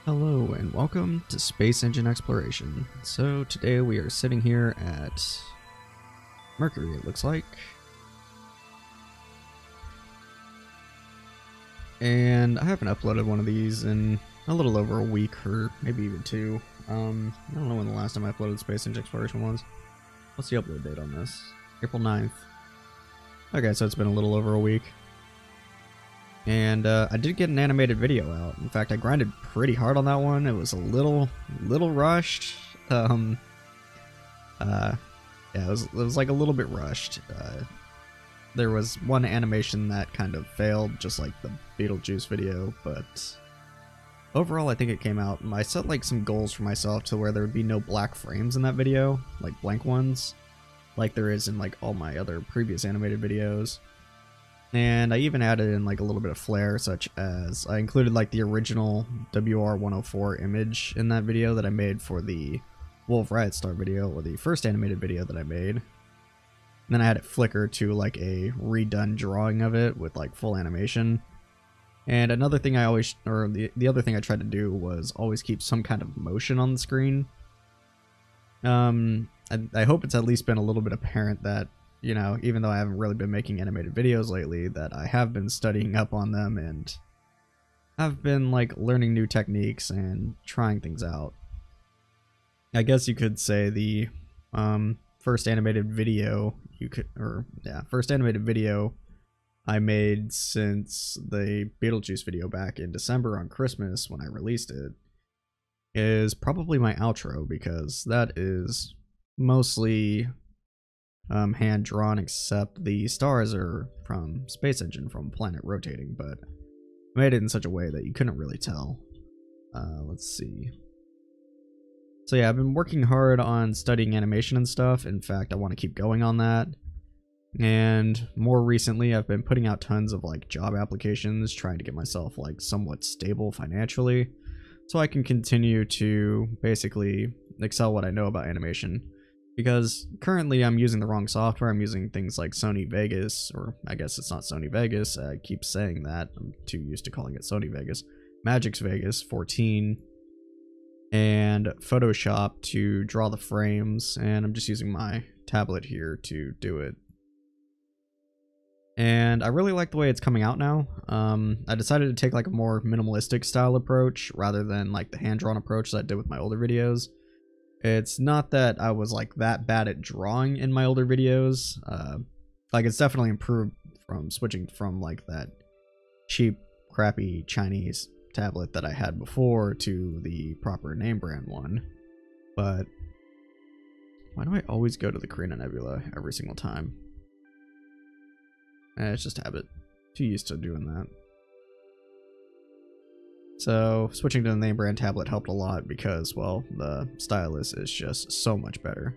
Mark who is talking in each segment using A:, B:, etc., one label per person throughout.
A: Hello and welcome to SpaceEngine Exploration. So today we are sitting here at Mercury, it looks like. And I haven't uploaded one of these in a little over a week or maybe even two. I don't know when the last time I uploaded SpaceEngine Exploration was. What's the upload date on this? April 9th. Okay, so it's been a little over a week. And I did get an animated video out. In fact, I grinded pretty hard on that one. It was a little rushed. Yeah, it was like a little bit rushed. There was one animation that kind of failed, just like the Beetlejuice video, but overall I think it came out. I set like some goals for myself to where there would be no black frames in that video, like blank ones, like there is in like all my other previous animated videos. And I even added in like a little bit of flair, such as I included like the original WR104 image in that video that I made for the Wolf Riot Star video, or the first animated video that I made. And then I had it flicker to like a redone drawing of it with like full animation. And another thing the other thing I tried to do was always keep some kind of motion on the screen. I hope it's at least been a little bit apparent that, you know, even though I haven't really been making animated videos lately, that I have been studying up on them and I've been like learning new techniques and trying things out. I guess you could say the first animated video first animated video I made since the Beetlejuice video back in December on Christmas when I released it is probably my outro, because that is mostly hand drawn, except the stars are from SpaceEngine, from Planet Rotating, but I made it in such a way that you couldn't really tell. Let's see. So yeah, I've been working hard on studying animation and stuff. In fact, I want to keep going on that. And more recently, I've been putting out tons of like job applications, trying to get myself like somewhat stable financially, so I can continue to basically excel what I know about animation. Because currently I'm using the wrong software. I'm using things like Sony Vegas, or I guess it's not Sony Vegas. I keep saying that. I'm too used to calling it Sony Vegas. Magix Vegas 14 and Photoshop to draw the frames, and I'm just using my tablet here to do it. And I really like the way it's coming out now. I decided to take like a more minimalistic style approach rather than like the hand-drawn approach that I did with my older videos. It's not that I was like that bad at drawing in my older videos. Like it's definitely improved from switching from like that cheap, crappy Chinese tablet that I had before to the proper name brand one. But why do I always go to the Carina Nebula every single time? It's just habit. Too used to doing that. So switching to the name brand tablet helped a lot because, well, the stylus is just so much better.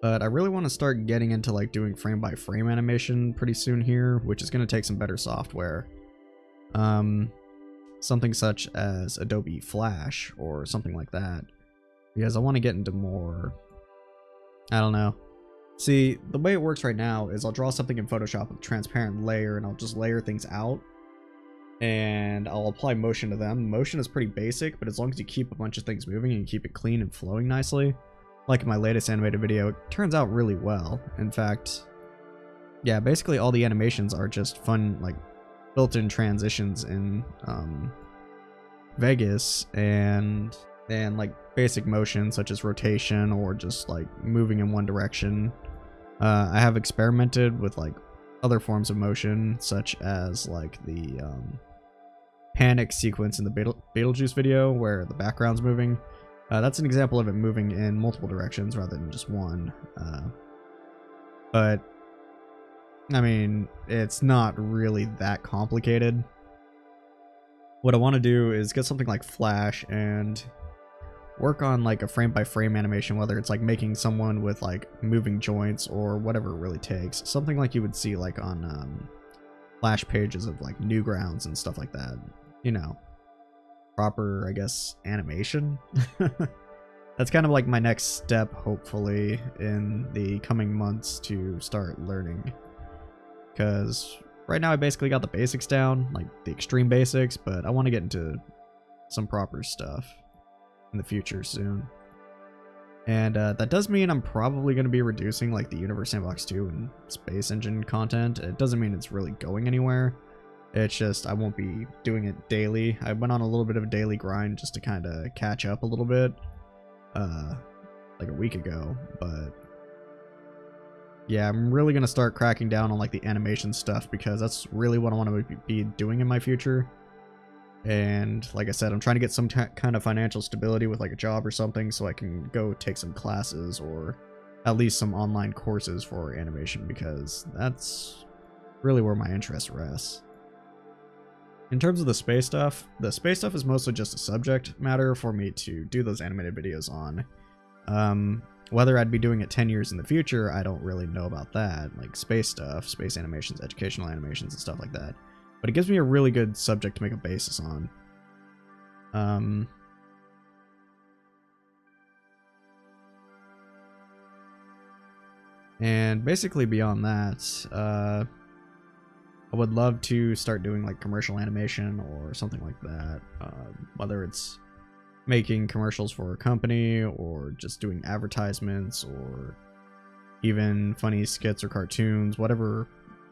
A: But I really want to start getting into like doing frame by frame animation pretty soon here, which is going to take some better software. Something such as Adobe Flash or something like that, because I want to get into more, I don't know. See, the way it works right now is I'll draw something in Photoshop with a transparent layer and I'll just layer things out. And I'll apply motion to them. Motion is pretty basic, but as long as you keep a bunch of things moving and you keep it clean and flowing nicely, like in my latest animated video, it turns out really well. In fact, yeah, basically all the animations are just fun, like built-in transitions in Vegas, and like basic motion such as rotation or just like moving in one direction. I have experimented with like other forms of motion, such as like the panic sequence in the Beetlejuice video where the background's moving. That's an example of it moving in multiple directions rather than just one. But I mean, it's not really that complicated. What I want to do is get something like Flash and work on like a frame by frame animation, whether it's like making someone with like moving joints or whatever it really takes. Something like you would see like on Flash pages of like Newgrounds and stuff like that. You know, proper, I guess, animation. That's kind of like my next step, hopefully, in the coming months to start learning. Because right now I basically got the basics down, like the extreme basics, but I want to get into some proper stuff in the future soon. And that does mean I'm probably going to be reducing like the Universe Sandbox 2 and Space Engine content. It doesn't mean it's really going anywhere. It's just I won't be doing it daily. I went on a little bit of a daily grind just to kind of catch up a little bit like a week ago. But yeah, I'm really going to start cracking down on like the animation stuff because that's really what I want to be doing in my future. And like I said, I'm trying to get some kind of financial stability with like a job or something so I can go take some classes or at least some online courses for animation because that's really where my interest rests. In terms of the space stuff is mostly just a subject matter for me to do those animated videos on. Whether I'd be doing it 10 years in the future, I don't really know about that. Like space stuff, space animations, educational animations, and stuff like that. But it gives me a really good subject to make a basis on. And basically beyond that, I would love to start doing like commercial animation or something like that. Whether it's making commercials for a company or just doing advertisements or even funny skits or cartoons, whatever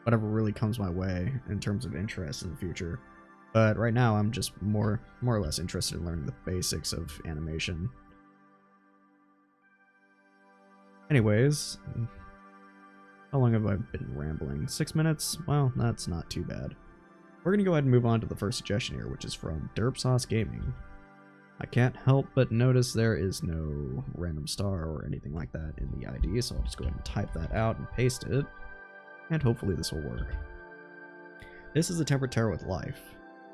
A: really comes my way in terms of interest in the future. But right now I'm just more or less interested in learning the basics of animation. Anyways, how long have I been rambling? 6 minutes? Well, that's not too bad. We're gonna go ahead and move on to the first suggestion here, which is from Derp Sauce Gaming. I can't help but notice there is no random star or anything like that in the ID, so I'll just go ahead and type that out and paste it. And hopefully this will work. This is a temperate terror with life.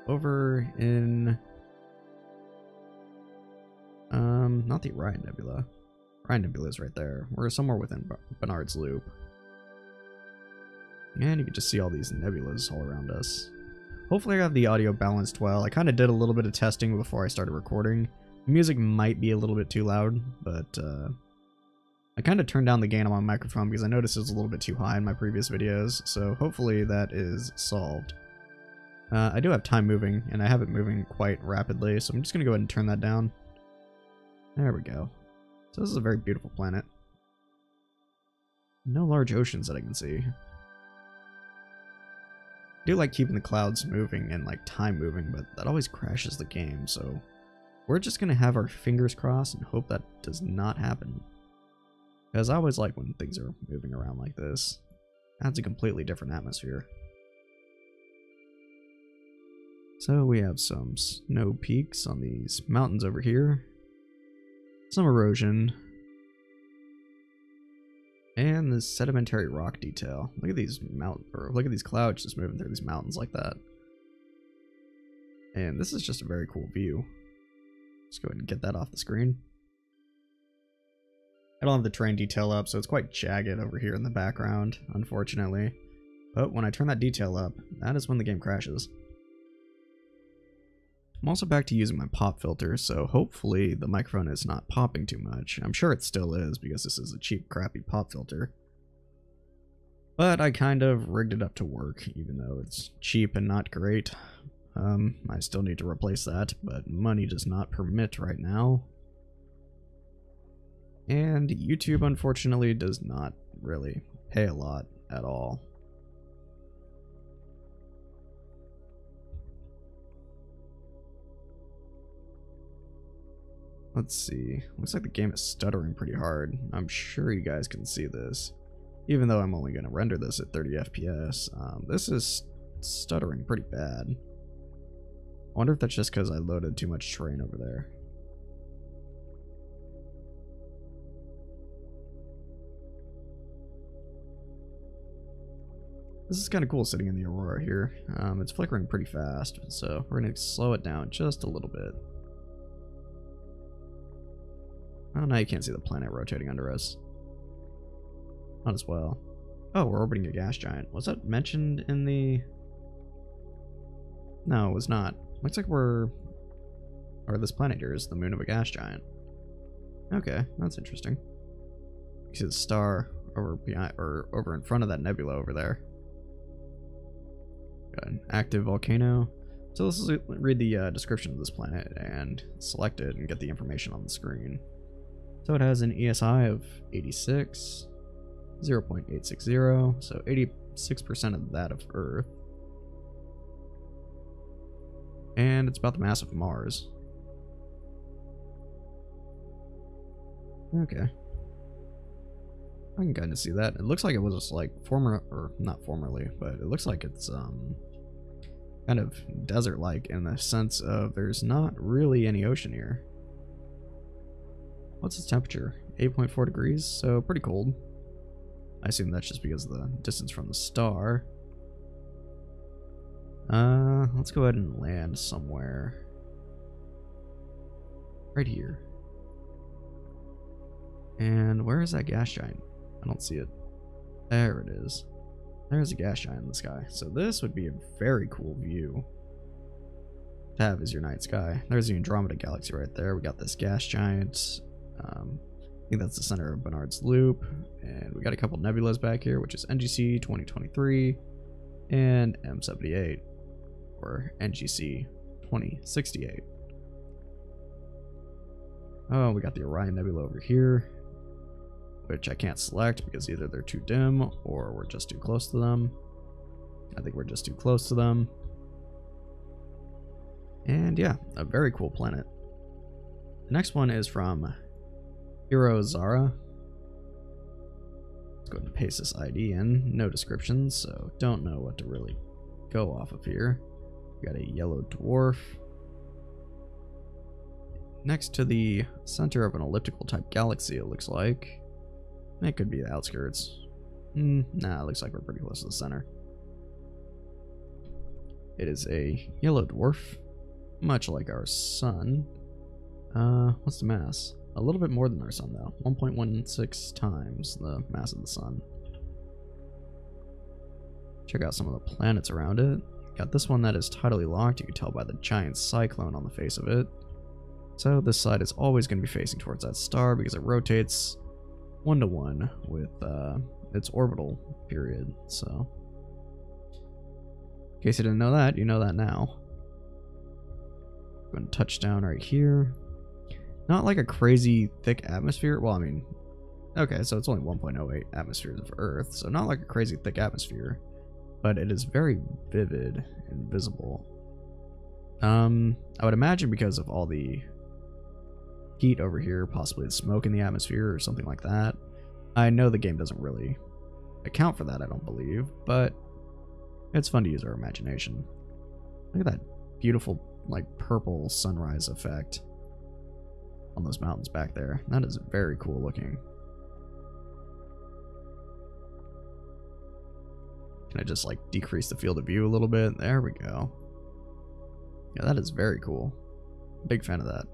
A: Over in... not the Orion Nebula. Orion Nebula is right there. We're somewhere within Bernard's Loop. And you can just see all these nebulas all around us. Hopefully I got the audio balanced well. I kind of did a little bit of testing before I started recording. The music might be a little bit too loud, but I kind of turned down the gain on my microphone because I noticed it was a little bit too high in my previous videos, so hopefully that is solved. I do have time moving, and I have it moving quite rapidly, so I'm just going to go ahead and turn that down. There we go. So this is a very beautiful planet. No large oceans that I can see. I do like keeping the clouds moving and like time moving, but that always crashes the game, so we're just going to have our fingers crossed and hope that does not happen. Because I always like when things are moving around like this. Adds a completely different atmosphere. So we have some snow peaks on these mountains over here. Some erosion. And this sedimentary rock detail. Look at these look at these clouds just moving through these mountains like that. And this is just a very cool view. Let's go ahead and get that off the screen. I don't have the terrain detail up, so it's quite jagged over here in the background, unfortunately. But when I turn that detail up, that is when the game crashes. I'm also back to using my pop filter, so hopefully the microphone is not popping too much. I'm sure it still is, because this is a cheap, crappy pop filter. But I kind of rigged it up to work, even though it's cheap and not great. I still need to replace that, but money does not permit right now. And YouTube, unfortunately, does not really pay a lot at all. Let's see. Looks like the game is stuttering pretty hard. I'm sure you guys can see this. Even though I'm only going to render this at 30 FPS, this is stuttering pretty bad. I wonder if that's just because I loaded too much terrain over there. This is kind of cool sitting in the Aurora here. It's flickering pretty fast, so we're going to slow it down just a little bit. Oh, now you can't see the planet rotating under us. Not as well. Oh, we're orbiting a gas giant. Was that mentioned in the... No, it was not. Looks like we're... Or this planet here is the moon of a gas giant. Okay, that's interesting. You see the star over behind, or over in front of that nebula over there. Got an active volcano. So let's read the description of this planet and select it and get the information on the screen. So it has an ESI of 86, 0.860, so 86% of that of Earth. And it's about the mass of Mars. Okay. I can kind of see that. It looks like it was just like not formerly, but it looks like it's kind of desert-like in the sense of there's not really any ocean here. What's its temperature? 8.4 degrees, so pretty cold. I assume that's just because of the distance from the star. Let's go ahead and land somewhere. Right here. And where is that gas giant? I don't see it. There it is. There's a gas giant in the sky. So this would be a very cool view to have as your night sky. There's the Andromeda Galaxy right there. We got this gas giant. I think that's the center of Barnard's Loop. And we got a couple nebulas back here, which is NGC 2023 and M78, or NGC 2068. Oh, we got the Orion Nebula over here, which I can't select because either they're too dim or we're just too close to them. I think we're just too close to them. And yeah, a very cool planet. The next one is from Hiro Zara. Let's go ahead and paste this ID in. No descriptions, so don't know what to really go off of here. We got a yellow dwarf next to the center of an elliptical type galaxy, it looks like. It could be the outskirts. Nah, it looks like we're pretty close to the center. It is a yellow dwarf, much like our sun. What's the mass? A little bit more than our sun, though. 1.16 times the mass of the sun. Check out some of the planets around it. Got this one that is tidally locked. You can tell by the giant cyclone on the face of it. So this side is always going to be facing towards that star because it rotates 1-to-1 with its orbital period. So, in case you didn't know that, you know that now. Going to touch down right here. Not like a crazy thick atmosphere. Well, I mean, okay, so it's only 1.08 atmospheres of Earth, so not like a crazy thick atmosphere, but it is very vivid and visible. I would imagine because of all the heat over here, possibly the smoke in the atmosphere or something like that. I know the game doesn't really account for that, I don't believe, but it's fun to use our imagination. Look at that beautiful, like, purple sunrise effect on those mountains back there. That is very cool looking. Can I just, like, decrease the field of view a little bit? There we go. Yeah, that is very cool. Big fan of that.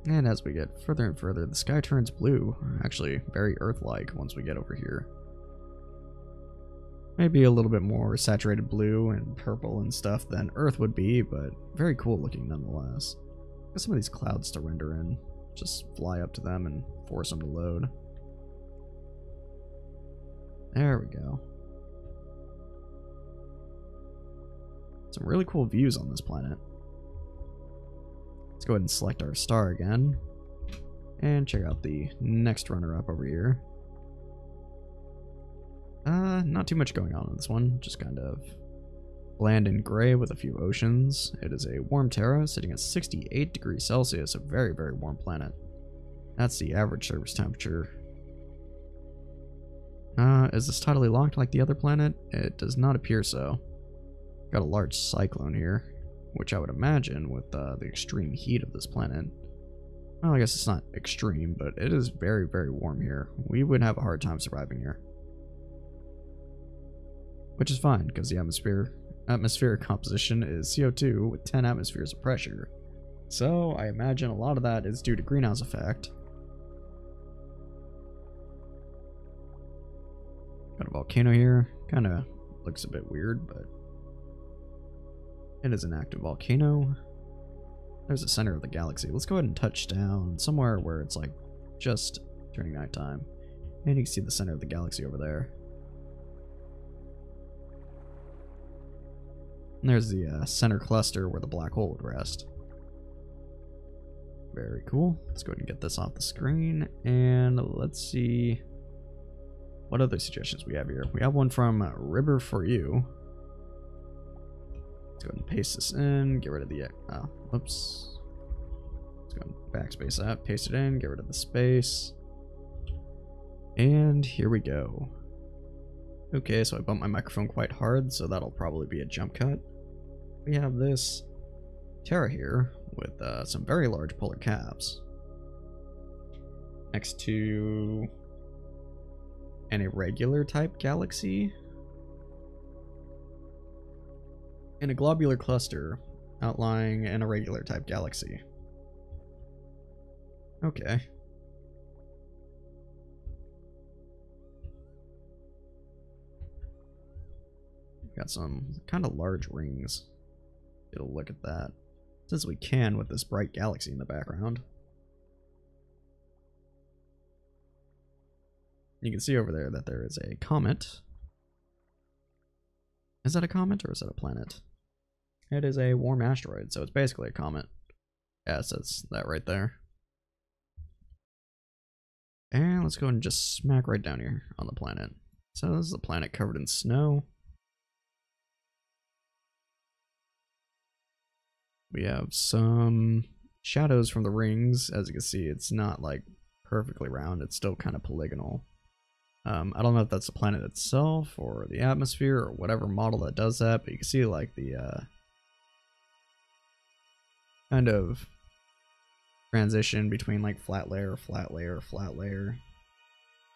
A: And as we get further and further, the sky turns blue. Actually, very Earth-like once we get over here. Maybe a little bit more saturated blue and purple and stuff than Earth would be, but very cool looking nonetheless. Get some of these clouds to render in. Just fly up to them and force them to load. There we go. Some really cool views on this planet. Let's go ahead and select our star again. And check out the next runner-up over here. Not too much going on this one. Just kind of bland and gray with a few oceans. It is a warm Terra sitting at 68 degrees Celsius, a very, very warm planet. That's the average surface temperature. Is this tidally locked like the other planet? It does not appear so. Got a large cyclone here, which I would imagine with the extreme heat of this planet. Well, I guess it's not extreme, but it is very, very warm here. We would have a hard time surviving here. Which is fine, because the atmospheric composition is CO2 with 10 atmospheres of pressure. So I imagine a lot of that is due to greenhouse effect. Got a volcano here. Kind of looks a bit weird, but it is an active volcano. There's the center of the galaxy. Let's go ahead and touch down somewhere where it's like just turning nighttime. And you can see the center of the galaxy over there. And there's the center cluster where the black hole would rest. Very cool. Let's go ahead and get this off the screen. And let's see what other suggestions we have here. We have one from River for You. Let's go ahead and paste this in. Get rid of the... whoops. Let's go ahead and backspace that. Paste it in. Get rid of the space. And here we go. Okay, so I bumped my microphone quite hard, so that'll probably be a jump cut. We have this Terra here with some very large polar caps next to an irregular type galaxy and a globular cluster outlying an irregular type galaxy. Okay. Got some kind of large rings. Get a look at that. Since we can with this bright galaxy in the background. You can see over there that there is a comet. Is that a comet or is that a planet? It is a warm asteroid, so it's basically a comet. Yeah, it says that right there. And let's go and just smack right down here on the planet. So this is a planet covered in snow. We have some shadows from the rings. As you can see, it's not like perfectly round. It's still kind of polygonal. I don't know if that's the planet itself or the atmosphere or whatever model that does that, but you can see like the kind of transition between like flat layer, flat layer, flat layer.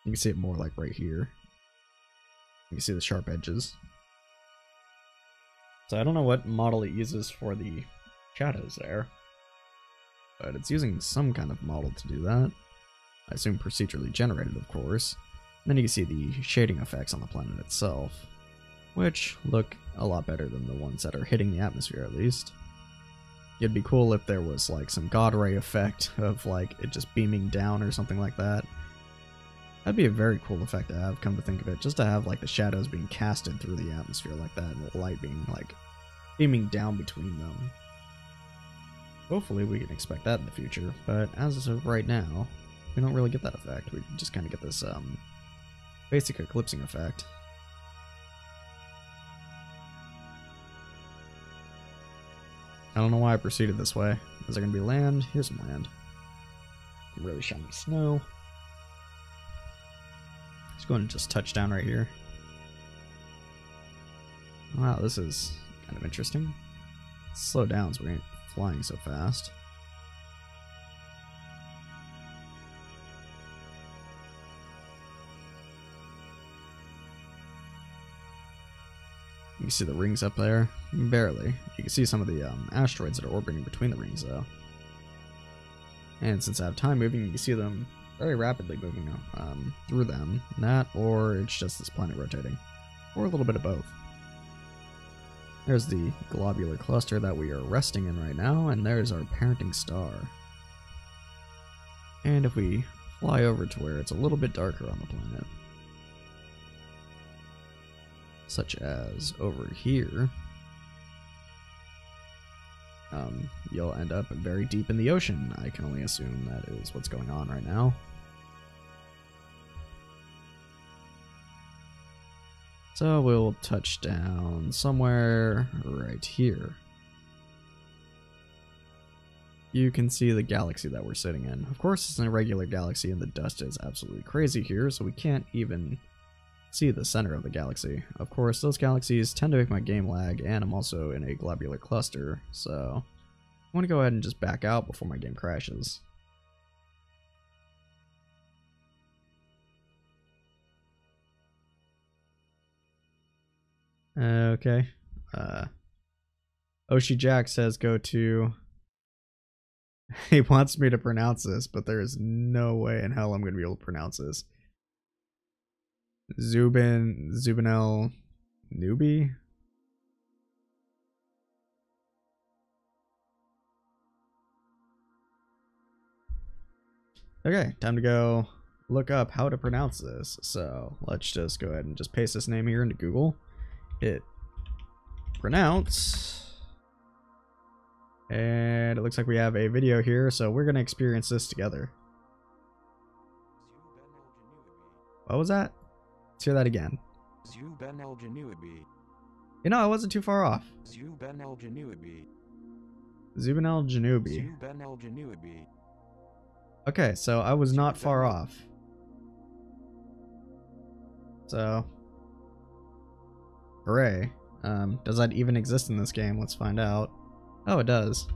A: You can see it more like right here. You can see the sharp edges. So I don't know what model it uses for the shadows there, but it's using some kind of model to do that. I assume procedurally generated, of course. And then you can see the shading effects on the planet itself, which look a lot better than the ones that are hitting the atmosphere, at least. It'd be cool if there was like some God ray effect of like it just beaming down or something like that. That'd be a very cool effect to have, come to think of it, just to have like the shadows being casted through the atmosphere like that and the light being like beaming down between them. Hopefully we can expect that in the future, but as of right now, we don't really get that effect. We just kind of get this basic eclipsing effect. I don't know why I proceeded this way. Is there going to be land? Here's some land. Some really shiny snow. Let's go ahead and just touch down right here. Wow, this is kind of interesting. Slow down so we ain't flying so fast. You can see the rings up there. Barely. You can see some of the asteroids that are orbiting between the rings, though. And since I have time moving, you can see them very rapidly moving through them. That, or it's just this planet rotating. Or a little bit of both. There's the globular cluster that we are resting in right now, and there's our parenting star. And if we fly over to where it's a little bit darker on the planet, such as over here, you'll end up very deep in the ocean. I can only assume that is what's going on right now. So we'll touch down somewhere right here. You can see the galaxy that we're sitting in. Of course, it's an irregular galaxy and the dust is absolutely crazy here, so we can't even see the center of the galaxy. Of course, those galaxies tend to make my game lag, and I'm also in a globular cluster, so I want to go ahead and just back out before my game crashes. Okay. Oshi Jack says go to... He wants me to pronounce this, but there is no way in hell I'm going to be able to pronounce this. Zubinel Newbie? Okay, time to go look up how to pronounce this. So let's just go ahead and just paste this name here into Google. Hit pronounce. And it looks like we have a video here, so we're going to experience this together. What was that? Let's hear that again. You know, I wasn't too far off. Zuben el Janubi. Okay, so I was not far off. So, hooray. Does that even exist in this game? Let's find out. Oh, it does.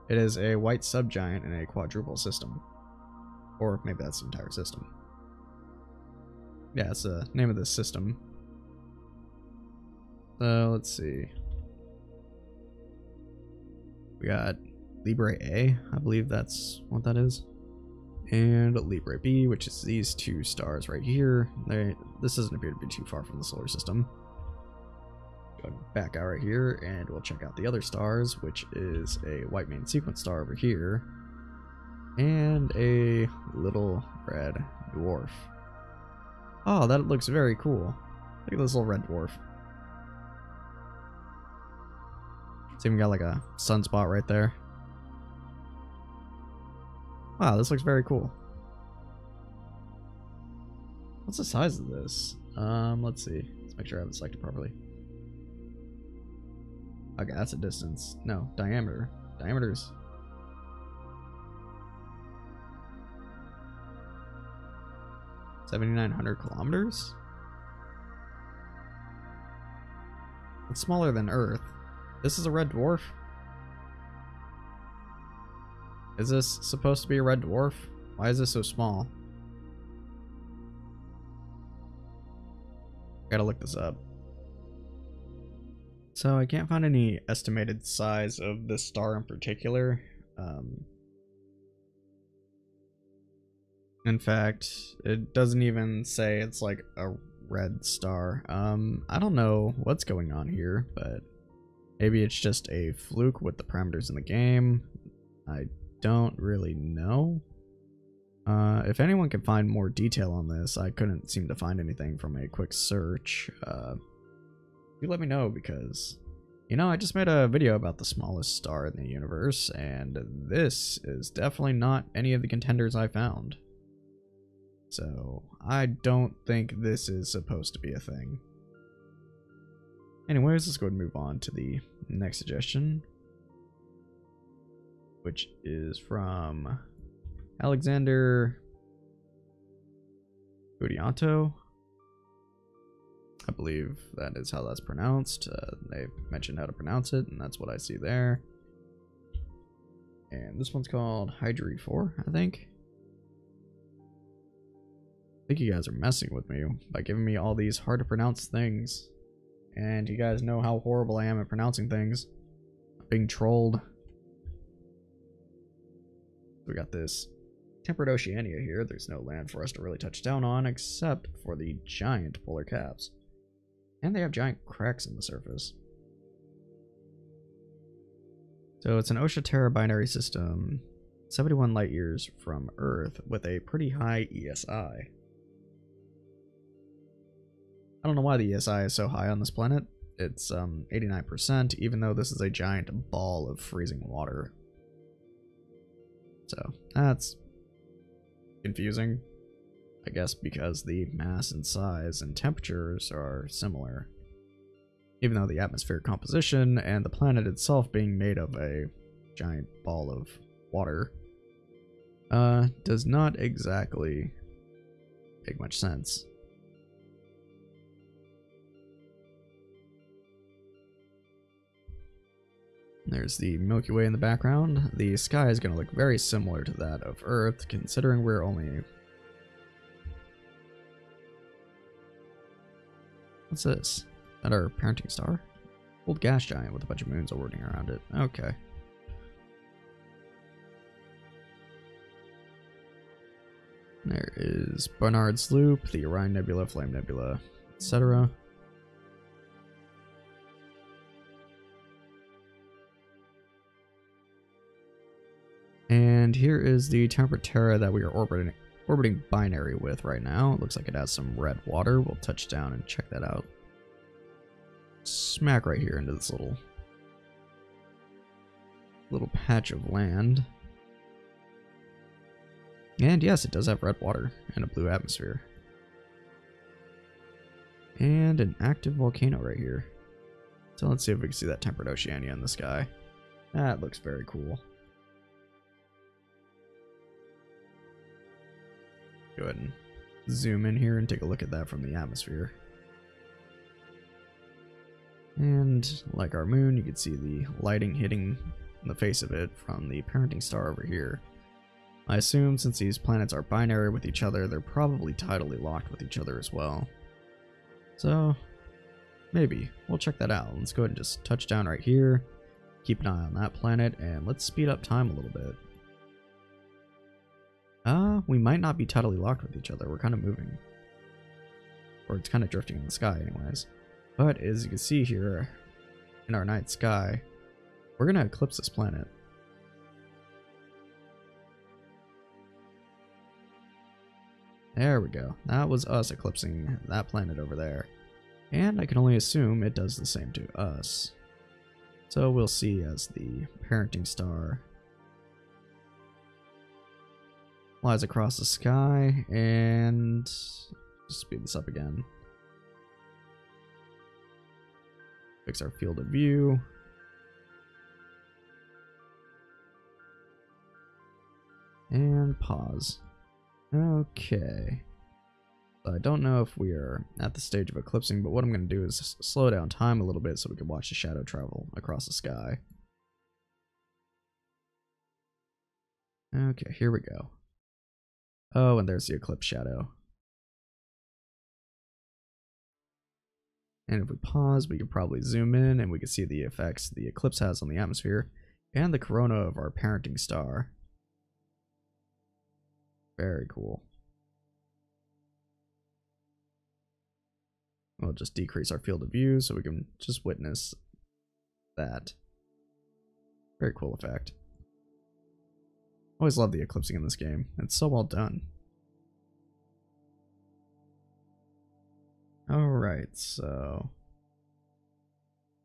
A: It is a white subgiant in a quadruple system. Or maybe that's the entire system. Yeah, it's the name of this system. So, let's see. We got Libre A, I believe that's what that is. And Libre B, which is these two stars right here. This doesn't appear to be too far from the solar system. Go back out right here, and we'll check out the other stars, which is a white main sequence star over here, and a little red dwarf. Oh, that looks very cool. Look at this little red dwarf. It's even got like a sunspot right there. Wow, this looks very cool. What's the size of this? Let's see. Let's make sure I have it selected properly. Okay, that's a distance. No, diameter. Diameter's 7,900 kilometers? It's smaller than Earth. This is a red dwarf? Is this supposed to be a red dwarf? Why is this so small? Gotta look this up. So I can't find any estimated size of this star in particular. In fact, it doesn't even say it's like a red star. I don't know what's going on here, but maybe it's just a fluke with the parameters in the game. I don't really know. If anyone can find more detail on this, I couldn't seem to find anything from a quick search. You let me know, because, you know, I just made a video about the smallest star in the universe, and this is definitely not any of the contenders I found. So, I don't think this is supposed to be a thing. Anyways, let's go ahead and move on to the next suggestion, which is from Alexander Budianto. I believe that is how that's pronounced. They mentioned how to pronounce it, and that's what I see there. And this one's called Hydri 4, I think. I think you guys are messing with me by giving me all these hard to pronounce things. And you guys know how horrible I am at pronouncing things. I'm being trolled. We got this temperate Oceania here. There's no land for us to really touch down on except for the giant polar caps. And they have giant cracks in the surface. So it's an Oshitera binary system, 71 light years from Earth, with a pretty high ESI. I don't know why the ESI is so high on this planet. It's 89%, even though this is a giant ball of freezing water. So that's confusing, I guess, because the mass and size and temperatures are similar. Even though the atmospheric composition and the planet itself being made of a giant ball of water does not exactly make much sense. There's the Milky Way in the background. The sky is going to look very similar to that of Earth, considering we're only... What's this? Is that our parenting star? Old gas giant with a bunch of moons orbiting around it. Okay. There is Barnard's Loop, the Orion Nebula, Flame Nebula, etc. And here is the temperate Terra that we are orbiting binary with right now. It looks like it has some red water. We'll touch down and check that out. smack right here into this little patch of land. And yes, it does have red water and a blue atmosphere. And an active volcano right here. So let's see if we can see that temperate Oceania in the sky. That looks very cool. Go ahead and zoom in here and take a look at that from the atmosphere. And like our moon, you can see the lighting hitting the face of it from the parenting star over here. I assume since these planets are binary with each other, they're probably tidally locked with each other as well. So, maybe. We'll check that out. Let's go ahead and just touch down right here. Keep an eye on that planet, and let's speed up time a little bit. We might not be tidally locked with each other. We're kind of moving. Or it's kind of drifting in the sky anyways. But as you can see here in our night sky, we're going to eclipse this planet. There we go. That was us eclipsing that planet over there. And I can only assume it does the same to us. So we'll see as the parenting star flies across the sky, and speed this up again. Fix our field of view. And pause. Okay. I don't know if we are at the stage of eclipsing, but what I'm going to do is slow down time a little bit so we can watch the shadow travel across the sky. Okay, here we go. Oh, and there's the eclipse shadow. And if we pause, we can probably zoom in and we can see the effects the eclipse has on the atmosphere and the corona of our parenting star. Very cool. We'll just decrease our field of view so we can just witness that. Very cool effect. Always love the eclipsing in this game. It's so well done. Alright, so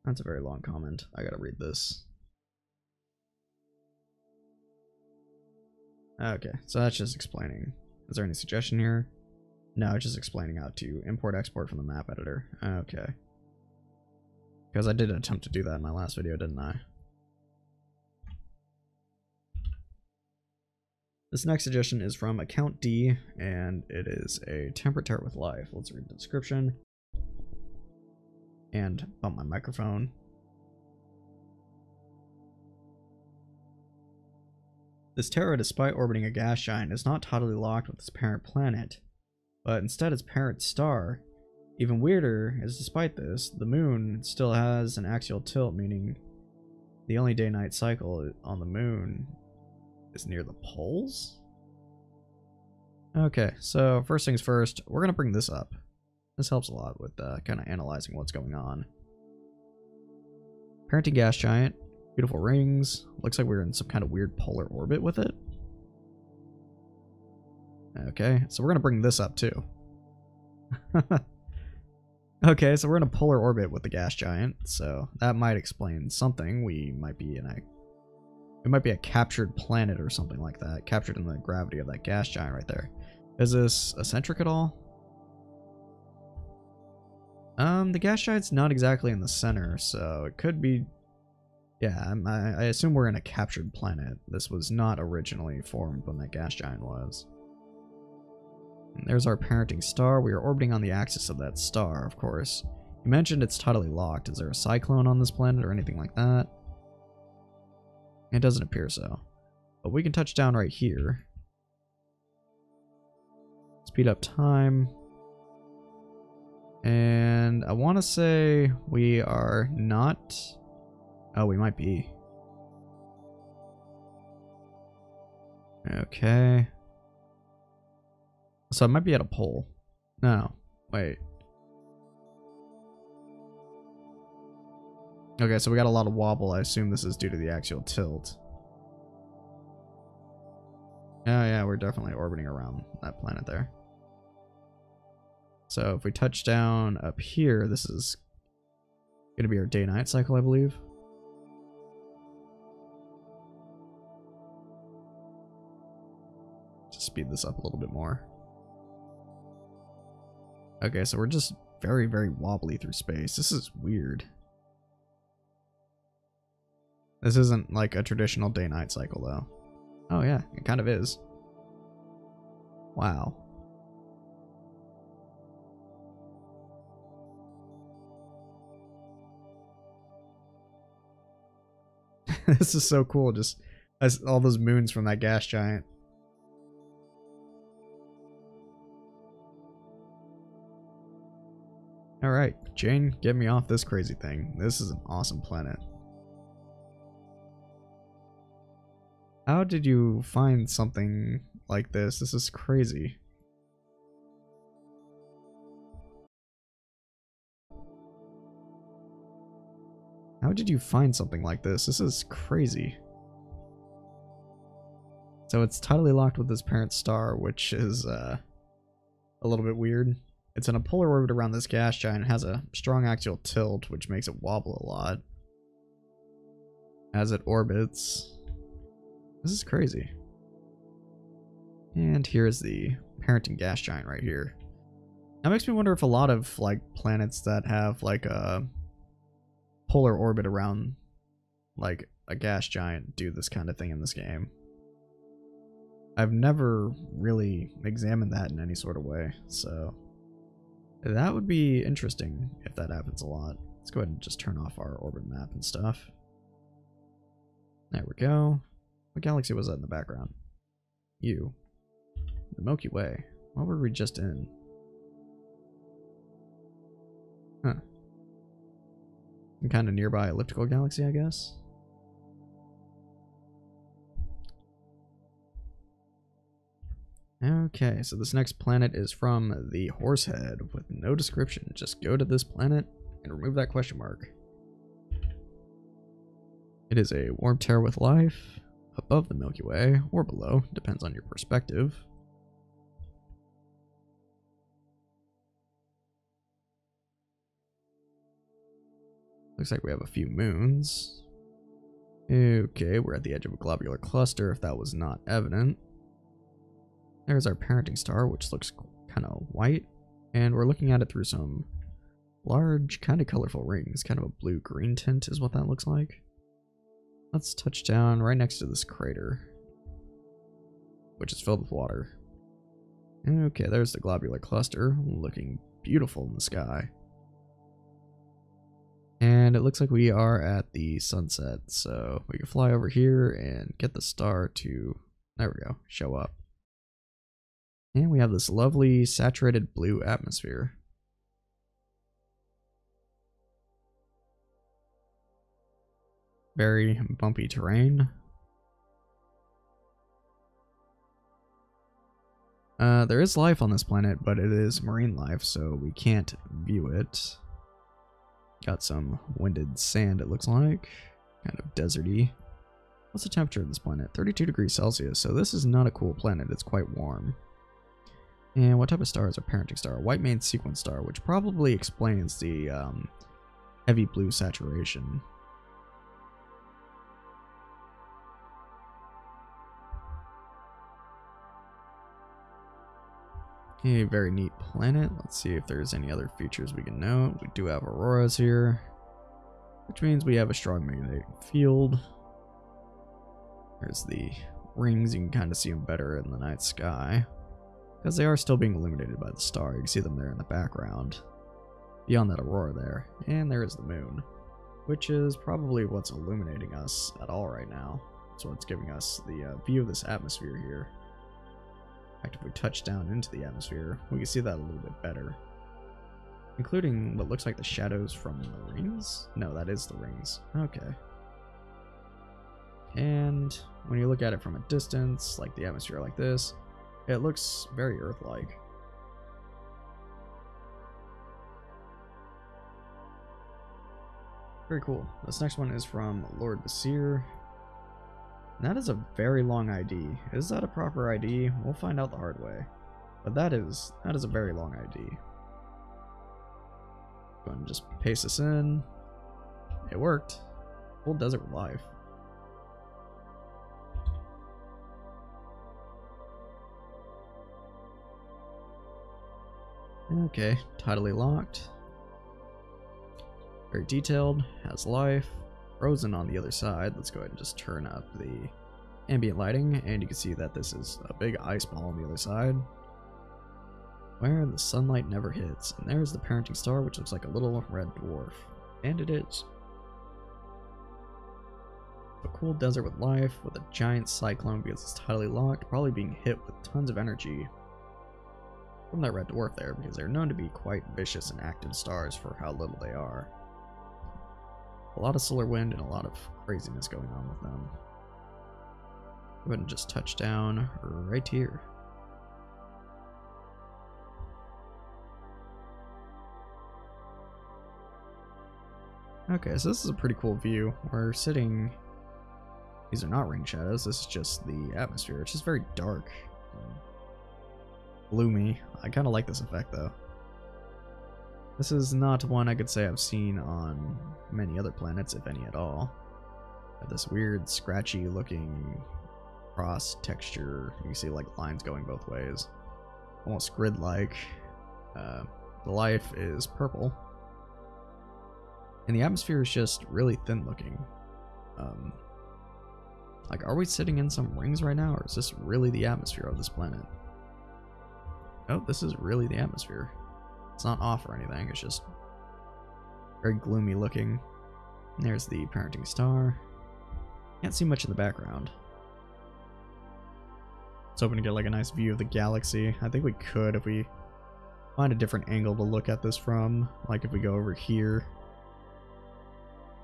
A: that's a very long comment. I gotta read this. Okay, so that's just explaining. Is there any suggestion here? No, it's just explaining how to import-export from the map editor. Okay. Because I did attempt to do that in my last video, didn't I? This next suggestion is from Account D, and it is a temperate terror with life. Let's read the description. And bump my microphone. This terror, despite orbiting a gas giant, is not totally locked with its parent planet, but instead its parent star. Even weirder is, despite this, the moon still has an axial tilt, meaning the only day-night cycle on the moon is near the poles? Okay, so first things first, we're going to bring this up. This helps a lot with kind of analyzing what's going on. Parenting gas giant, beautiful rings. Looks like we're in some kind of weird polar orbit with it. Okay, so we're going to bring this up too. Okay, so we're in a polar orbit with the gas giant, so that might explain something. We might be in it might be a captured planet or something like that, captured in the gravity of that gas giant right there. Is this eccentric at all? The gas giant's not exactly in the center, so it could be. Yeah, I assume we're in a captured planet. This was not originally formed when that gas giant was. And there's our parenting star. We are orbiting on the axis of that star, of course. You mentioned it's totally locked. Is there a cyclone on this planet or anything like that? It doesn't appear so. But we can touch down right here. Speed up time. And I want to say we are not. Oh, we might be. Okay. So I might be at a pole. No, wait. Okay, so we got a lot of wobble. I assume this is due to the axial tilt. Yeah, we're definitely orbiting around that planet there. So if we touch down up here, this is Gonna be our day-night cycle, I believe. Just speed this up a little bit more. Okay, so we're just very, very wobbly through space. This is weird. This isn't like a traditional day-night cycle, though. Oh yeah, it kind of is. Wow. This is so cool, just as all those moons from that gas giant. Alright, Jane, get me off this crazy thing. This is an awesome planet. How did you find something like this? This is crazy. How did you find something like this? This is crazy. So it's tidally locked with this parent star, which is a little bit weird. It's in a polar orbit around this gas giant. It has a strong axial tilt, which makes it wobble a lot as it orbits. This is crazy. And here's the parenting gas giant right here. That makes me wonder if a lot of like planets that have like a polar orbit around like a gas giant do this kind of thing in this game. I've never really examined that in any sort of way, so that would be interesting if that happens a lot. Let's go ahead and just turn off our orbit map and stuff. There we go. What galaxy was that in the background? You. The Milky Way. What were we just in? Huh. Some kind of nearby elliptical galaxy, I guess? Okay, so this next planet is from the Horsehead with no description. Just go to this planet and remove that question mark. It is a warm tear with life above the Milky Way or below, depends on your perspective. Looks like we have a few moons. Okay, we're at the edge of a globular cluster if that was not evident. There's our parenting star, which looks kind of white, and we're looking at it through some large, kind of colorful rings. Kind of a blue-green tint is what that looks like. Let's touch down right next to this crater, which is filled with water. Okay, there's the globular cluster, looking beautiful in the sky. And it looks like we are at the sunset, so we can fly over here and get the star to, there we go, show up. And we have this lovely saturated blue atmosphere. Very bumpy terrain. There is life on this planet, but it is marine life, so we can't view it. Got some winded sand, it looks like. Kind of deserty. What's the temperature of this planet? 32 degrees Celsius, so this is not a cool planet. It's quite warm. And what type of star is our parenting star? A white main sequence star, which probably explains the heavy blue saturation. A very neat planet. Let's see if there's any other features we can note. We do have auroras here, which means we have a strong magnetic field. There's the rings. You can kind of see them better in the night sky, because they are still being illuminated by the star. You can see them there in the background, beyond that aurora there. And there is the moon, which is probably what's illuminating us at all right now. That's what's giving us the view of this atmosphere here. In fact, if we touch down into the atmosphere, we can see that a little bit better. Including what looks like the shadows from the rings? No, that is the rings. Okay. And when you look at it from a distance, like the atmosphere like this, it looks very Earth-like. Very cool. This next one is from Lord Basir. That is a very long ID. Is that a proper ID? We'll find out the hard way. But that is a very long ID. Go ahead and just paste this in. It worked. Full desert with life. Okay, tidally locked. Very detailed, has life. Frozen on the other side. Let's go ahead and just turn up the ambient lighting, and you can see that this is a big ice ball on the other side, where the sunlight never hits. And there's the parenting star, which looks like a little red dwarf. And it is. A cool desert with life, with a giant cyclone because it's tidally locked, probably being hit with tons of energy from that red dwarf there, because they're known to be quite vicious and active stars for how little they are. A lot of solar wind and a lot of craziness going on with them. Go ahead and just touch down right here. Okay, so this is a pretty cool view. We're sitting... These are not rain shadows, this is just the atmosphere. It's just very dark. Gloomy. I kind of like this effect though. This is not one I could say I've seen on many other planets, if any at all. This weird, scratchy looking cross texture. You can see like lines going both ways. Almost grid-like. The life is purple. And the atmosphere is just really thin looking. Like, are we sitting in some rings right now, or is this really the atmosphere of this planet? Oh, this is really the atmosphere. It's not off or anything, it's just very gloomy looking. And there's the parenting star. Can't see much in the background. It's hoping to get like a nice view of the galaxy. I think we could if we find a different angle to look at this from. Like if we go over here.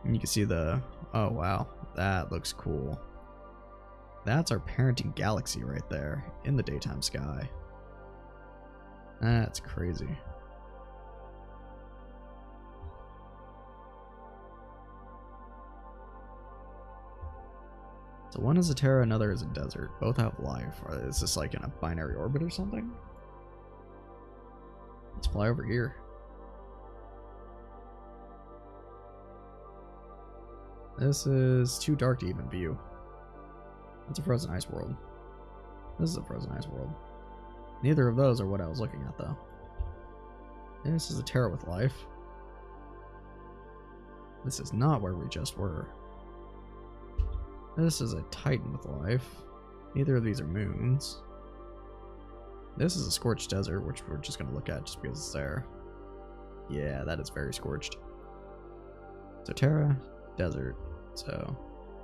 A: And you can see the... Oh wow, that looks cool. That's our parenting galaxy right there in the daytime sky. That's crazy. So one is a Terra, another is a desert. Both have life. Or is this like in a binary orbit or something? Let's fly over here. This is too dark to even view. It's a frozen ice world. This is a frozen ice world. Neither of those are what I was looking at though. And this is a Terra with life. This is not where we just were. This is a Titan with life. Neither of these are moons. This is a scorched desert, which we're just going to look at just because it's there. Yeah, that is very scorched. So Terra, desert. So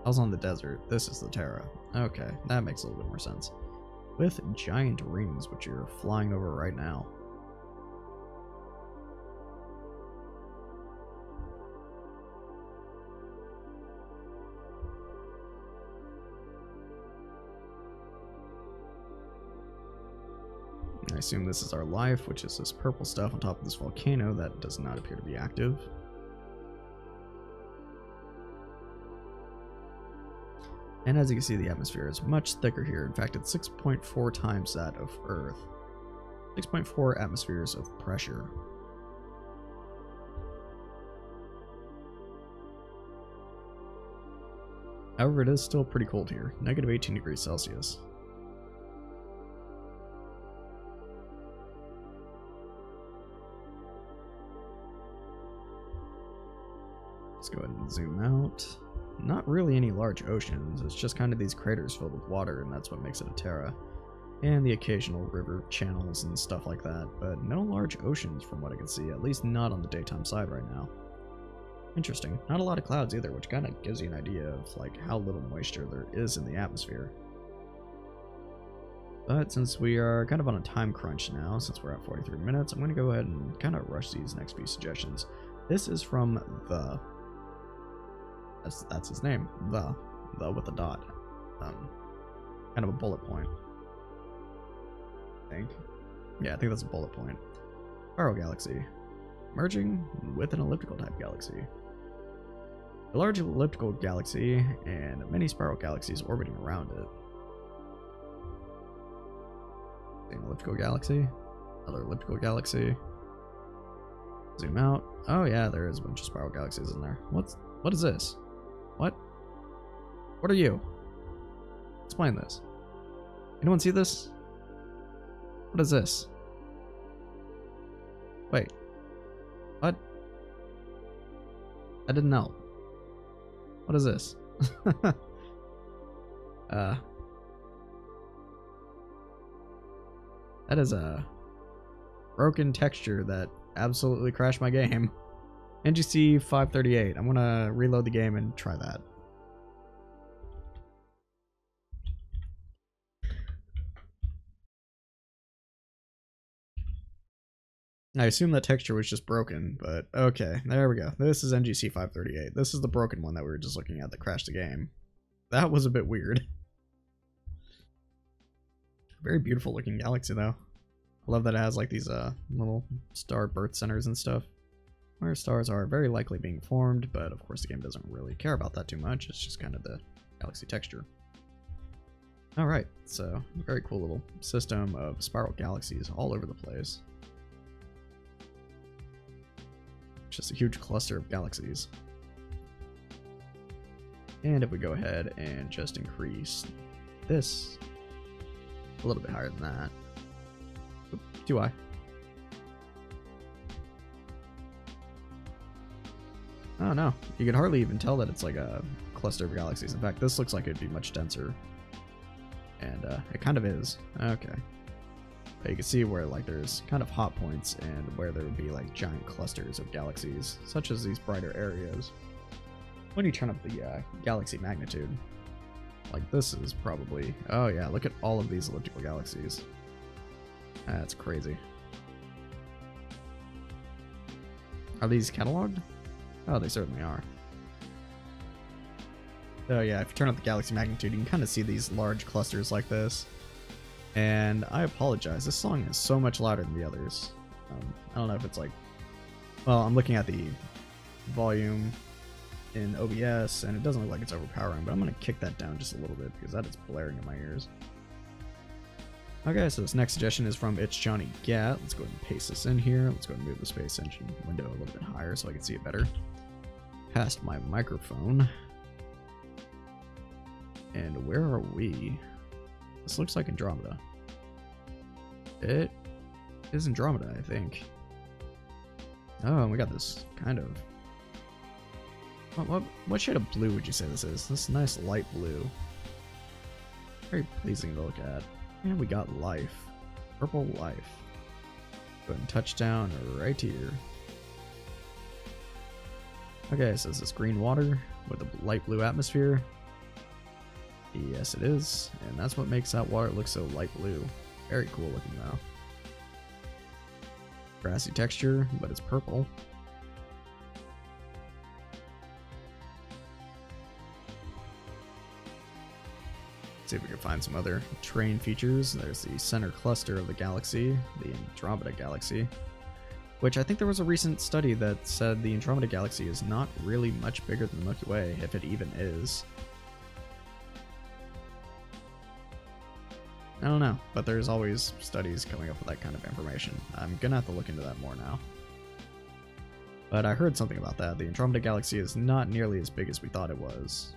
A: I was on the desert. This is the Terra. Okay, that makes a little bit more sense. With giant rings, which you're flying over right now. I assume this is our life, which is this purple stuff on top of this volcano that does not appear to be active. And as you can see, the atmosphere is much thicker here. In fact, it's 6.4 times that of Earth. 6.4 atmospheres of pressure. However, it is still pretty cold here. Negative 18 degrees Celsius. Let's go ahead and zoom out. Not really any large oceans, it's just kind of these craters filled with water, and that's what makes it a Terra. And the occasional river channels and stuff like that, but no large oceans from what I can see, at least not on the daytime side right now. Interesting. Not a lot of clouds either, which kind of gives you an idea of like how little moisture there is in the atmosphere. But since we are kind of on a time crunch now, since we're at 43 minutes, I'm going to go ahead and kind of rush these next few suggestions. This is from the... That's his name. The with a dot. Kind of a bullet point. I think. Yeah, I think that's a bullet point. Spiral galaxy. Merging with an elliptical type galaxy. A large elliptical galaxy and many spiral galaxies orbiting around it. Same elliptical galaxy. Another elliptical galaxy. Zoom out. Oh yeah, there is a bunch of spiral galaxies in there. What is this? What? What are you? Explain this. Anyone see this? What is this? Wait. What? I didn't know. What is this? That is a broken texture that absolutely crashed my game. NGC 538. I'm gonna reload the game and try that. I assume that texture was just broken, but okay, there we go. This is NGC 538. This is the broken one that we were just looking at that crashed the game. That was a bit weird. Very beautiful looking galaxy though. I love that it has like these little star birth centers and stuff, where stars are very likely being formed, but of course the game doesn't really care about that too much. It's just kind of the galaxy texture. Alright, so very cool little system of spiral galaxies all over the place. Just a huge cluster of galaxies. And if we go ahead and just increase this a little bit higher than that. Oop, too high. Oh no, you can hardly even tell that it's like a cluster of galaxies. In fact, this looks like it'd be much denser. And it kind of is. Okay. But you can see where like there's kind of hot points and where there would be like giant clusters of galaxies, such as these brighter areas. When you turn up the galaxy magnitude, like this is probably, oh yeah, look at all of these elliptical galaxies. That's crazy. Are these cataloged? Oh, they certainly are. So yeah, if you turn up the galaxy magnitude, you can kind of see these large clusters like this. And I apologize, this song is so much louder than the others. I don't know if it's like, well, I'm looking at the volume in OBS and it doesn't look like it's overpowering, but I'm going to kick that down just a little bit because that is blaring in my ears. Okay, so this next suggestion is from It's Johnny Gat. Let's go ahead and paste this in here. Let's go ahead and move the space engine window a little bit higher so I can see it better. Past my microphone. And where are we? This looks like Andromeda. It is Andromeda, I think. Oh, and we got this kind of... What shade of blue would you say this is? This nice light blue. Very pleasing to look at. And we got life. Purple life. Go ahead and touch down right here. Okay, so is this green water with a light blue atmosphere? Yes, it is. And that's what makes that water look so light blue. Very cool looking though. Grassy texture, but it's purple. See if we can find some other terrain features. There's the center cluster of the galaxy, the Andromeda galaxy, which I think there was a recent study that said the Andromeda galaxy is not really much bigger than the Milky Way, if it even is. I don't know, but there's always studies coming up with that kind of information. I'm gonna have to look into that more now. But I heard something about that. The Andromeda galaxy is not nearly as big as we thought it was.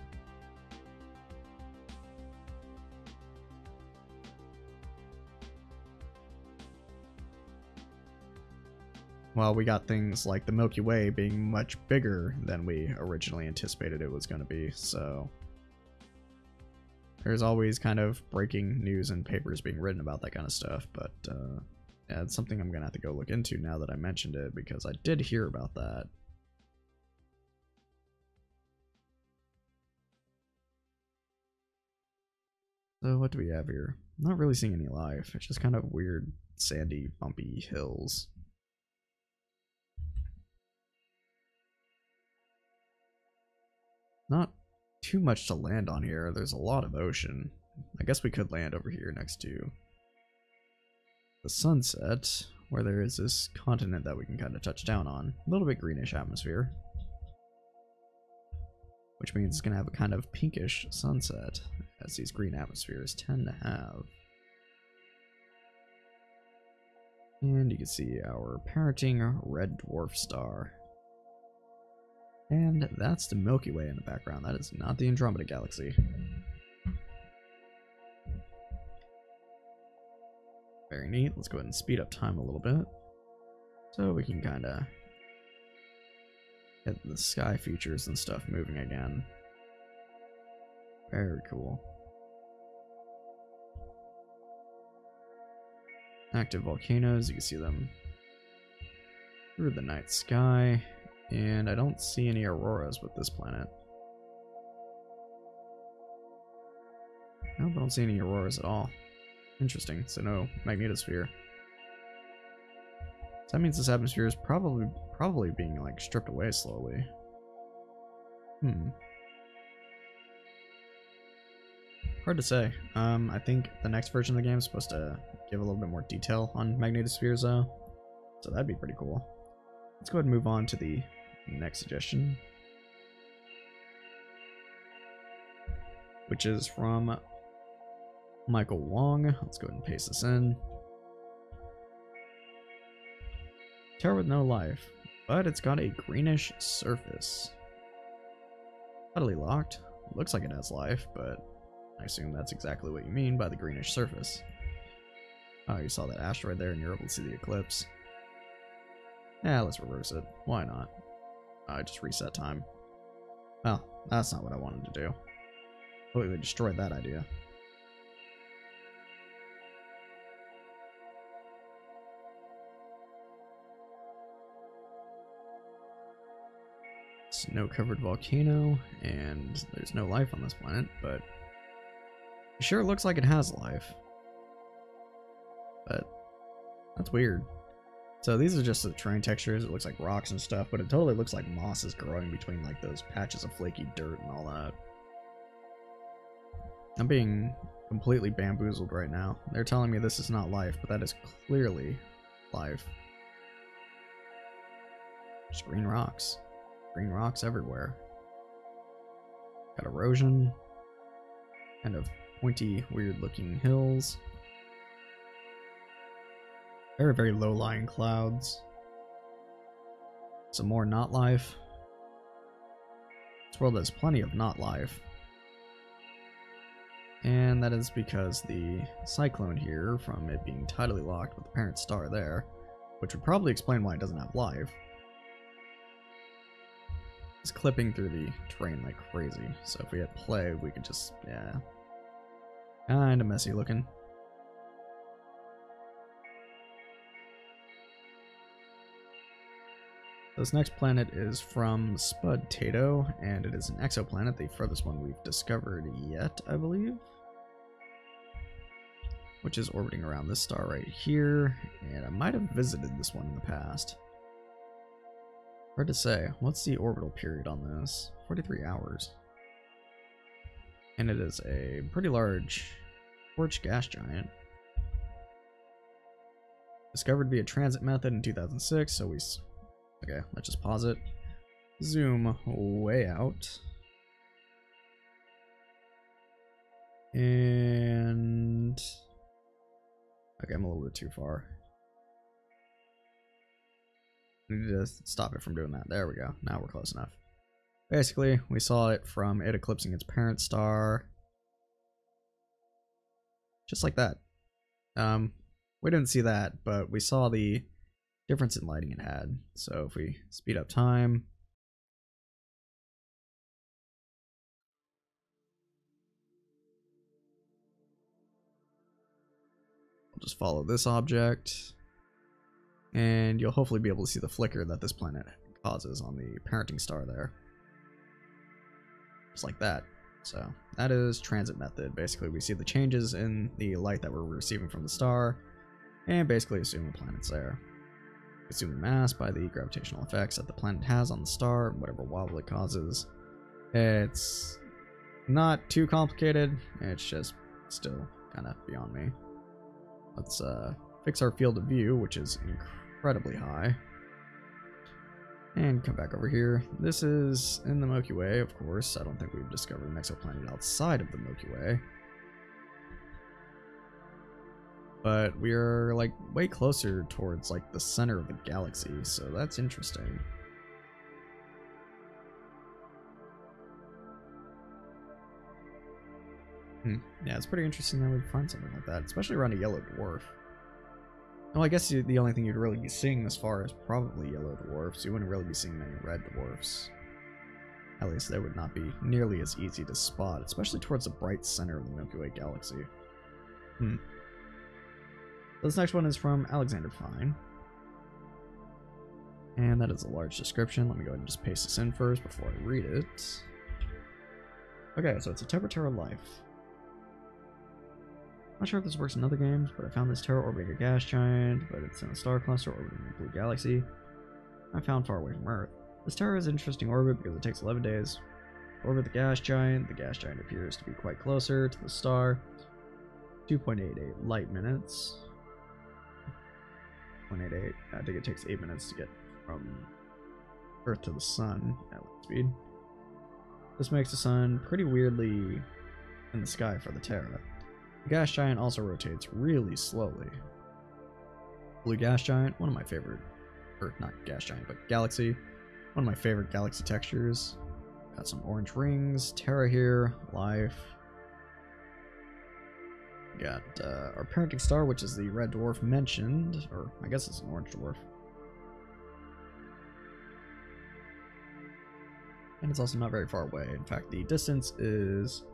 A: Well, we got things like the Milky Way being much bigger than we originally anticipated it was going to be, so there's always kind of breaking news and papers being written about that kind of stuff, but yeah, it's something I'm going to have to go look into now that I mentioned it, because I did hear about that. So what do we have here? I'm not really seeing any life. It's just kind of weird, sandy, bumpy hills. Not too much to land on here. There's a lot of ocean. I guess we could land over here next to the sunset, where there is this continent that we can kind of touch down on. A little bit greenish atmosphere, which means it's going to have a kind of pinkish sunset, as these green atmospheres tend to have. And you can see our parenting red dwarf star. And that's the Milky Way in the background. That is not the Andromeda Galaxy. Very neat. Let's go ahead and speed up time a little bit, so we can kind of get the sky features and stuff moving again. Very cool. Active volcanoes, you can see them through the night sky, and I don't see any auroras with this planet. Nope, I don't see any auroras at all. Interesting, so no magnetosphere. So that means this atmosphere is probably being like stripped away slowly. Hard to say. I think the next version of the game is supposed to give a little bit more detail on magnetospheres though, so that'd be pretty cool. Let's go ahead and move on to the next suggestion, which is from Michael Wong. Let's go ahead and paste this in. Tower with no life, but it's got a greenish surface. Subtly locked. Looks like it has life, but I assume that's exactly what you mean by the greenish surface. Oh, you saw that asteroid there and you're able to see the eclipse. Yeah, let's reverse it. Why not? I just reset time. Well, that's not what I wanted to do. Completely destroyed that idea. Snow-covered volcano, and there's no life on this planet, but it sure looks like it has life. But that's weird. So these are just the terrain textures. It looks like rocks and stuff, but it totally looks like moss is growing between like those patches of flaky dirt and all that. I'm being completely bamboozled right now. They're telling me this is not life, but that is clearly life. Just green rocks. Green rocks everywhere. Got erosion. Kind of pointy, weird looking hills. Very, very low-lying clouds. Some more not life. This world has plenty of not life. And that is because the cyclone here, from it being tidally locked with the parent star there, which would probably explain why it doesn't have life, is clipping through the terrain like crazy. So if we hit play, we could just, yeah. Kinda messy looking. This next planet is from Spud Tato, and it is an exoplanet, the furthest one we've discovered yet, I believe. Which is orbiting around this star right here, and I might have visited this one in the past. Hard to say. What's the orbital period on this? 43 hours. And it is a pretty large torch gas giant. Discovered via transit method in 2006, so we... Okay, let's just pause it. Zoom way out. And... Okay, I'm a little bit too far. I need to stop it from doing that. There we go. Now we're close enough. Basically, we saw it from it eclipsing its parent star. Just like that. We didn't see that, but we saw the difference in lighting it had. So if we speed up time, we'll just follow this object, and you'll hopefully be able to see the flicker that this planet causes on the parenting star there. Just like that. So that is transit method. Basically, we see the changes in the light that we're receiving from the star, and basically assume the planet's there. Assume the mass by the gravitational effects that the planet has on the star, whatever wobble it causes. It's not too complicated, it's just still kind of beyond me. Let's fix our field of view, which is incredibly high. And come back over here. This is in the Milky Way, of course. I don't think we've discovered an exoplanet outside of the Milky Way. But we are like way closer towards like the center of the galaxy, so that's interesting. Yeah, it's pretty interesting that we'd find something like that, especially around a yellow dwarf. Well, I guess the only thing you'd really be seeing this far is probably yellow dwarfs. You wouldn't really be seeing many red dwarfs. At least they would not be nearly as easy to spot, especially towards the bright center of the Milky Way galaxy. So this next one is from Alexander Fine. And that is a large description. Let me go ahead and just paste this in first before I read it. Okay, so it's a Terra life. Not sure if this works in other games, but I found this Terra orbiting a gas giant, but it's in a star cluster orbiting a blue galaxy. I found far away from Earth. This Terra is an interesting orbit because it takes 11 days to orbit the gas giant. The gas giant appears to be quite closer to the star. 2.88 light minutes. 0.88. I think it takes 8 minutes to get from Earth to the sun at light speed. This makes the sun pretty weirdly in the sky for the Terra. The gas giant also rotates really slowly. Blue gas giant, one of my favorite, or not gas giant, but galaxy, one of my favorite galaxy textures. Got some orange rings, Terra here, life. Got our parenting star, which is the red dwarf mentioned, or I guess it's an orange dwarf. And it's also not very far away. In fact, the distance is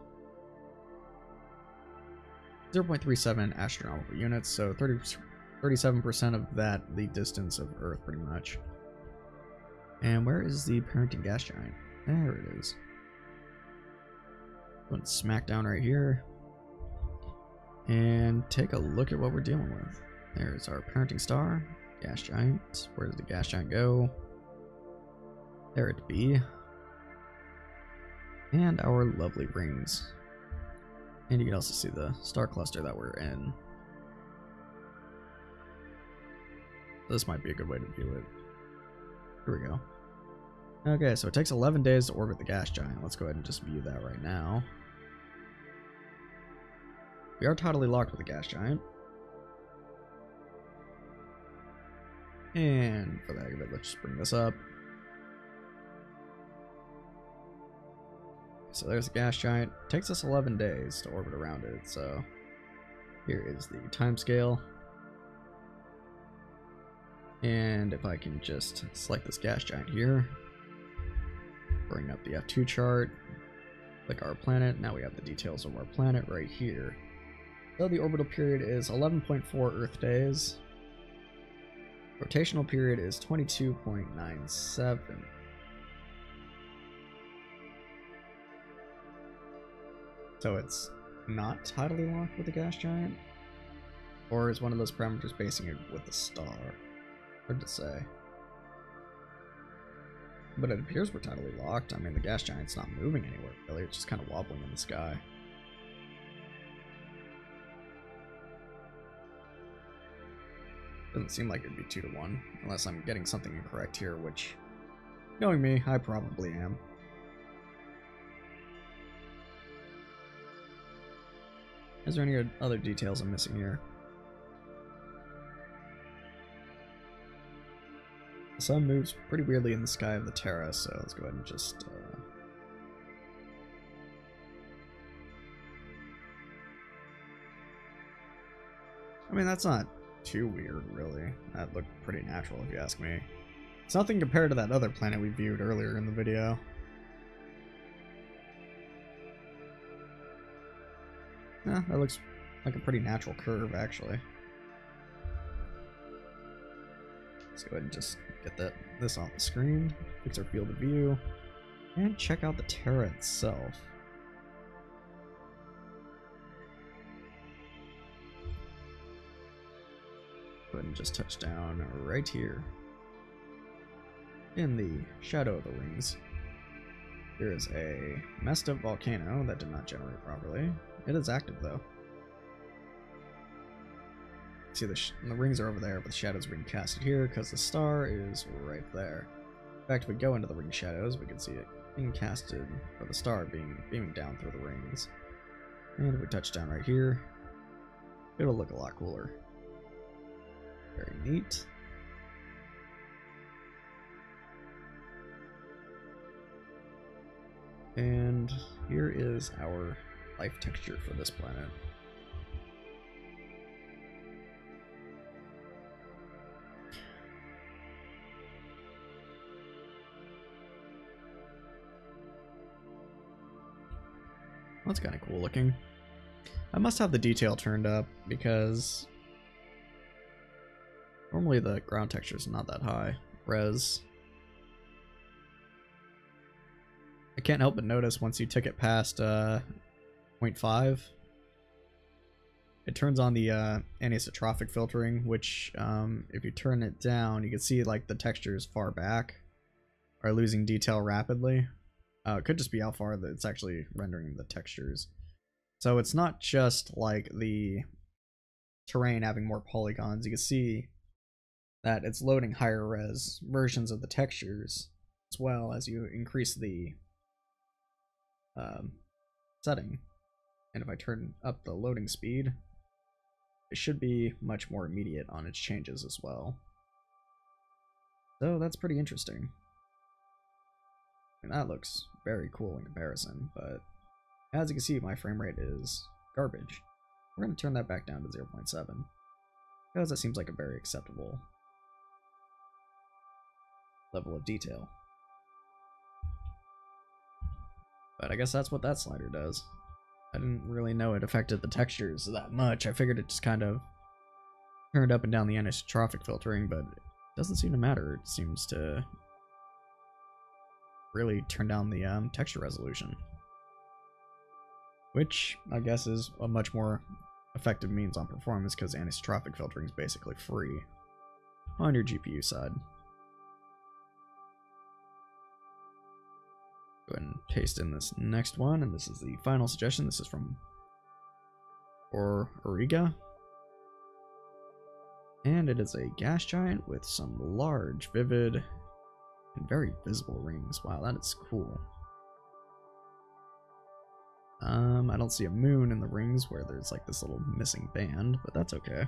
A: 0.37 astronomical units, so 37% of that the distance of Earth, pretty much. And where is the parenting gas giant? There it is. Going smack down right here. And take a look at what we're dealing with. There's our parenting star, gas giant. Where does the gas giant go? There it be. And our lovely rings. And you can also see the star cluster that we're in. This might be a good way to view it. Here we go. Okay, so it takes 11 days to orbit the gas giant. Let's go ahead and just view that right now. We are totally locked with the gas giant. And for the heck of it, let's just bring this up. So there's the gas giant. It takes us 11 days to orbit around it, so here is the time scale. And if I can just select this gas giant here, bring up the F2 chart, click our planet, now we have the details of our planet right here. So the orbital period is 11.4 Earth days. Rotational period is 22.97. So it's not tidally locked with the gas giant? Or is one of those parameters basing it with the star? Hard to say. But it appears we're tidally locked. I mean, the gas giant's not moving anywhere, really. It's just kind of wobbling in the sky. Doesn't seem like it'd be 2 to 1, unless I'm getting something incorrect here, which, knowing me, I probably am. Is there any other details I'm missing here? The sun moves pretty weirdly in the sky of the Terra, so let's go ahead and just... I mean, that's not too weird, really. That looked pretty natural, if you ask me. It's nothing compared to that other planet we viewed earlier in the video. Yeah, that looks like a pretty natural curve, actually. Let's go ahead and just get this off the screen, fix our field of view, and check out the Terra itself. Go ahead and just touch down right here in the shadow of the rings. There is a messed up volcano that did not generate properly. It is active though. See the rings are over there, but the shadows are being casted here because the star is right there. In fact, if we go into the ring shadows, we can see it being casted, or the star beaming down through the rings. And if we touch down right here, it'll look a lot cooler. Very neat. And here is our life texture for this planet. That's kind of cool looking. I must have the detail turned up because normally the ground texture is not that high res. I can't help but notice once you tick it past 0.5, it turns on the anisotrophic filtering, which if you turn it down, you can see like the textures far back are losing detail rapidly. It could just be how far that it's actually rendering the textures. So it's not just like the terrain having more polygons. You can see that it's loading higher res versions of the textures as well as you increase the setting. And if I turn up the loading speed, it should be much more immediate on its changes as well. So that's pretty interesting. And that looks very cool in comparison, but as you can see, my frame rate is garbage. We're going to turn that back down to 0.7 because that seems like a very acceptable level of detail. But I guess that's what that slider does. I didn't really know it affected the textures that much. I figured it just kind of turned up and down the anisotrophic filtering, but it doesn't seem to matter. It seems to really turn down the texture resolution, which I guess is a much more effective means on performance because anisotrophic filtering is basically free on your GPU side. Go ahead and paste in this next one, and this is the final suggestion. This is from Origa, and it is a gas giant with some large, vivid, and very visible rings. Wow, that is cool. I don't see a moon in the rings where there's like this little missing band, but that's okay.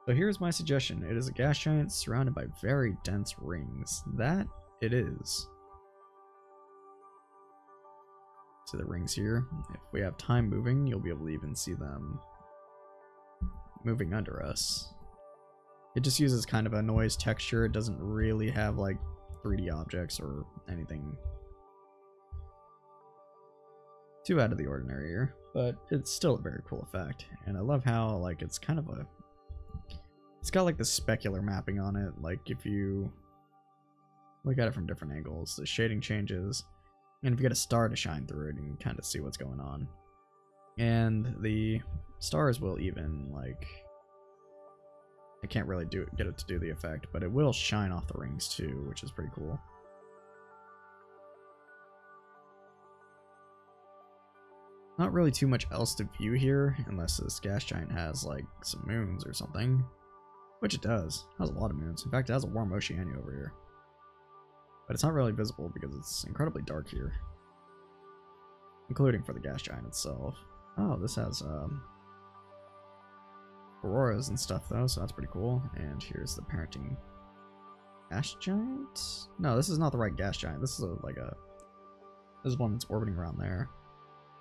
A: So here's my suggestion. It is a gas giant surrounded by very dense rings. That it is. See the rings here? If we have time moving, you'll be able to even see them moving under us. It just uses kind of a noise texture. It doesn't really have like 3D objects or anything too out of the ordinary here, but it's still a very cool effect. And I love how like it's kind of a, it's got like the specular mapping on it. Like if you look at it from different angles, the shading changes, and if you get a star to shine through it, you can kind of see what's going on. And the stars will even like, I can't really get it to do the effect, but it will shine off the rings too, which is pretty cool. Not really too much else to view here, unless this gas giant has like some moons or something, which it does. It has a lot of moons. In fact, it has a warm Oceania over here, but it's not really visible because it's incredibly dark here, including for the gas giant itself. Oh, this has auroras and stuff though, so that's pretty cool. And here's the parenting gas giant. No, this is not the right gas giant. This is this is one that's orbiting around there.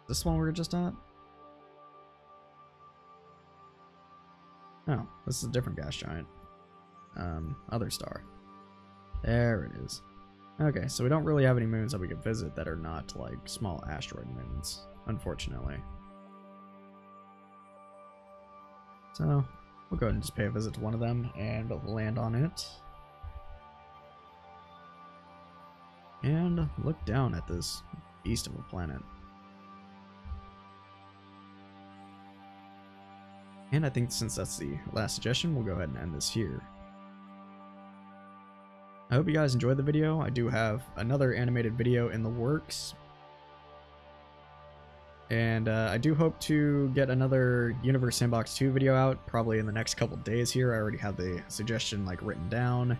A: This one we were just at? No, this is a different gas giant. Other star. There it is. Okay, so we don't really have any moons that we could visit that are not like small asteroid moons, unfortunately. So we'll go ahead and just pay a visit to one of them and land on it. And look down at this beast of a planet. And I think since that's the last suggestion, we'll go ahead and end this here. I hope you guys enjoyed the video. I do have another animated video in the works. And I do hope to get another Universe Sandbox 2 video out probably in the next couple days here. I already have the suggestion like written down.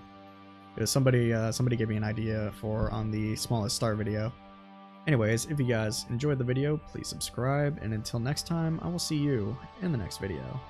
A: Because somebody gave me an idea for on the smallest star video. Anyways, if you guys enjoyed the video, please subscribe, and until next time, I will see you in the next video.